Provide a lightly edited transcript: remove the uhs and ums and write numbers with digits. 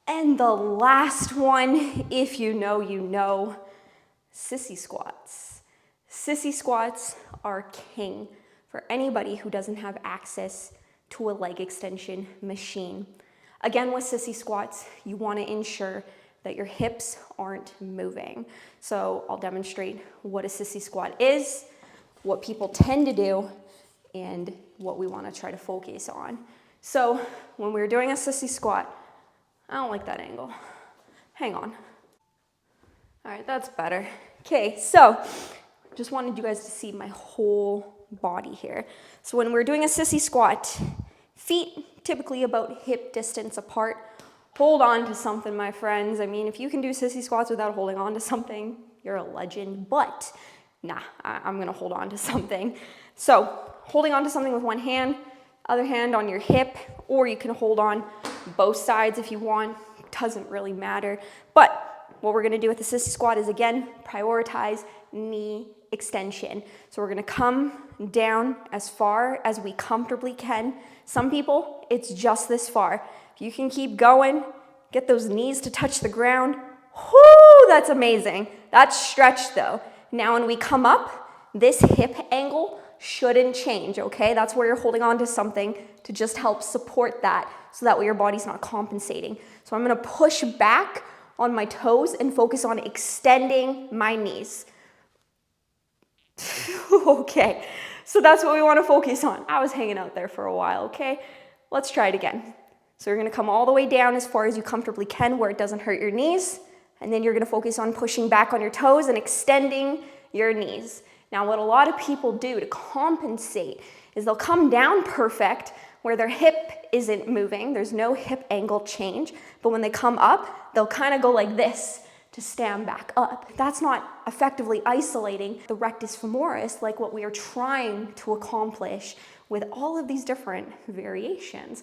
And the last one, if you know, you know, sissy squats. Sissy squats are king for anybody who doesn't have access to a leg extension machine. Again, with sissy squats, you want to ensure that your hips aren't moving. So I'll demonstrate what a sissy squat is, what people tend to do, and what we want to try to focus on. So when we're doing a sissy squat, I don't like that angle. Hang on. All right, that's better. Okay, so just wanted you guys to see my whole body here. So when we're doing a sissy squat, feet typically about hip distance apart. Hold on to something, my friends. I mean, if you can do sissy squats without holding on to something, you're a legend, but nah, I'm gonna hold on to something. So holding on to something with one hand, other hand on your hip, or you can hold on both sides if you want, doesn't really matter. But what we're gonna do with the sissy squat is, again, prioritize knee extension. So we're gonna come down as far as we comfortably can. Some people, it's just this far. If you can keep going, get those knees to touch the ground, whoo, that's amazing. That's stretch though. Now when we come up, this hip angle shouldn't change, okay? That's where you're holding on to something to just help support that, so that way your body's not compensating. So I'm gonna push back on my toes and focus on extending my knees. Okay, so that's what we wanna focus on. I was hanging out there for a while, okay? Let's try it again. So you're gonna come all the way down as far as you comfortably can where it doesn't hurt your knees, and then you're gonna focus on pushing back on your toes and extending your knees. Now, what a lot of people do to compensate is they'll come down perfect where their hip isn't moving, there's no hip angle change, but when they come up, they'll kind of go like this to stand back up. That's not effectively isolating the rectus femoris like what we are trying to accomplish with all of these different variations.